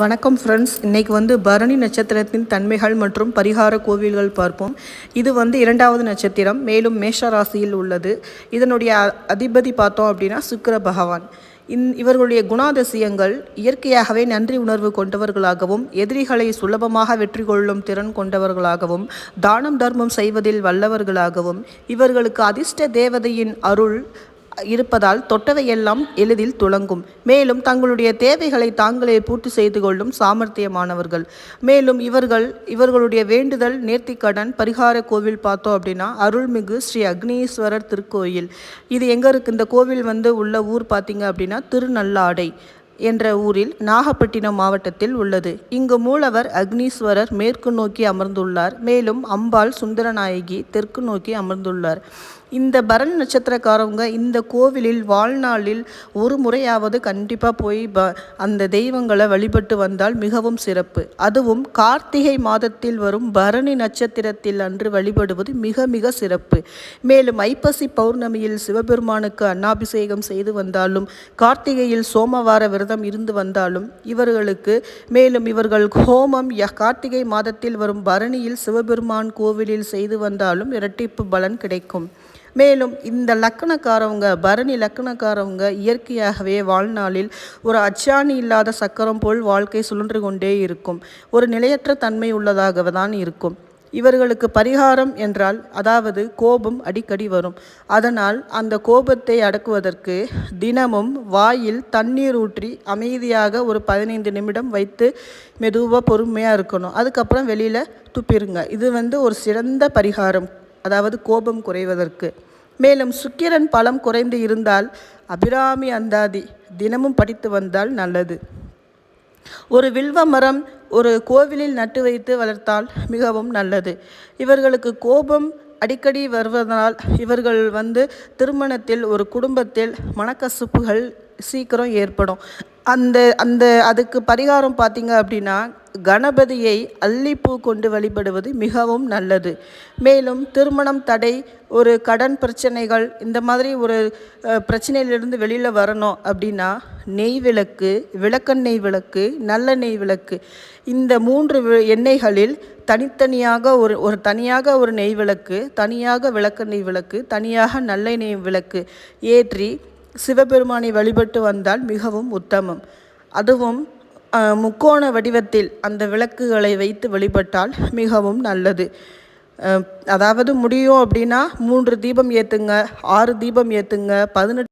வணக்கம் ஃப்ரெண்ட்ஸ். இன்றைக்கி பரணி நட்சத்திரத்தின் தன்மைகள் மற்றும் பரிகார கோவில்கள் பார்ப்போம். இது இரண்டாவது நட்சத்திரம், மேலும் மேஷ ராசியில் உள்ளது. இதனுடைய அதிபதி பார்த்தோம் அப்படின்னா சுக்கிர பகவான். இவர்களுடைய குணாதிசயங்கள் இயற்கையாகவே நன்றி உணர்வு கொண்டவர்களாகவும், எதிரிகளை சுலபமாக வெற்றி கொள்ளும் திறன் கொண்டவர்களாகவும், தானம் தர்மம் செய்வதில் வல்லவர்களாகவும், இவர்களுக்கு அதிர்ஷ்ட தேவதையின் அருள் இருப்பதால் தொட்டவையெல்லாம் எளிதில் துளங்கும். மேலும் தங்களுடைய தேவைகளை தாங்களே பூர்த்தி செய்து கொள்ளும் சாமர்த்தியமானவர்கள். மேலும் இவர்களுடைய வேண்டுதல் நேர்த்திக்கடன் பரிகார கோவில் பார்த்தோம் அப்படின்னா அருள்மிகு ஸ்ரீ அக்னீஸ்வரர் திருக்கோயில். இது எங்கே இருக்குது? இந்த கோவில் உள்ள ஊர் பார்த்தீங்க அப்படின்னா திருநள்ளாடை என்ற ஊரில் நாகப்பட்டினம் மாவட்டத்தில் உள்ளது. இங்கு மூலவர் அக்னீஸ்வரர் மேற்கு நோக்கி அமர்ந்துள்ளார். மேலும் அம்பாள் சுந்தரநாயகி தெற்கு நோக்கி அமர்ந்துள்ளார். இந்த பரணி நட்சத்திரக்காரவங்க இந்த கோவிலில் வாழ்நாளில் ஒரு முறையாவது கண்டிப்பாக போய் அந்த தெய்வங்களை வழிபட்டு வந்தால் மிகவும் சிறப்பு. அதுவும் கார்த்திகை மாதத்தில் வரும் பரணி நட்சத்திரத்தில் அன்று வழிபடுவது மிக மிக சிறப்பு. மேலும் ஐப்பசி பௌர்ணமியில் சிவபெருமானுக்கு அன்னாபிஷேகம் செய்து வந்தாலும், கார்த்திகையில் சோமவார விரதம் இருந்து வந்தாலும் இவர்களுக்கு, மேலும் இவர்கள் ஹோமம் கார்த்திகை மாதத்தில் வரும் பரணியில் சிவபெருமான் கோவிலில் செய்து வந்தாலும் இரட்டிப்பு பலன் கிடைக்கும். மேலும் இந்த லக்கணக்காரவங்க, பரணி லக்கணக்காரவங்க இயற்கையாகவே வாழ்நாளில் ஒரு அச்சாணி இல்லாத சக்கரம் போல் வாழ்க்கை சுழன்று கொண்டே இருக்கும். ஒரு நிலையற்ற தன்மை உள்ளதாக தான் இருக்கும். இவர்களுக்கு பரிகாரம் என்றால், அதாவது கோபம் அடிக்கடி வரும். அதனால் அந்த கோபத்தை அடக்குவதற்கு தினமும் வாயில் தண்ணீர் ஊற்றி அமைதியாக ஒரு 15 நிமிடம் வைத்து மெதுவாக பொறுமையாக இருக்கணும். அதுக்கப்புறம் வெளியில் துப்பிருங்க. இது ஒரு சிறந்த பரிகாரம், அதாவது கோபம் குறைவதற்கு. மேலும் சுக்கிரன் பலம் குறைந்து இருந்தால் அபிராமி அந்தாதி தினமும் படித்து வந்தால் நல்லது. ஒரு வில்வ மரம் ஒரு கோவிலில் நட்டு வைத்து வளர்த்தால் மிகவும் நல்லது. இவர்களுக்கு கோபம் அடிக்கடி வருவதனால் இவர்கள் திருமணத்தில், ஒரு குடும்பத்தில் மனக்கசப்புகள் சீக்கிரம் ஏற்படும். அதுக்கு பரிகாரம் பார்த்தீங்க அப்படின்னா கணபதியை அல்லிப்பூ கொண்டு வழிபடுவது மிகவும் நல்லது. மேலும் திருமணம் தடை, ஒரு கடன் பிரச்சனைகள், இந்த மாதிரி ஒரு பிரச்சனையிலிருந்து வெளியில் வரணும் அப்படின்னா நெய் விளக்கு, விளக்கெண்ணெய் விளக்கு, நல்லெண்ணெய் விளக்கு, இந்த 3 எண்ணெய்களில் தனித்தனியாக தனியாக ஒரு நெய் விளக்கு, தனியாக விளக்கெண்ணெய் விளக்கு, தனியாக நல்லெண்ணெய் விளக்கு ஏற்றி சிவபெருமானை வழிபட்டு வந்தால் மிகவும் உத்தமம். அதுவும் முக்கோண வடிவத்தில் அந்த விளக்குகளை வைத்து வழிபட்டால் மிகவும் நல்லது. அதாவது முடியும் அப்படின்னா 3 தீபம் ஏற்றுங்க, 6 தீபம் ஏற்றுங்க, 18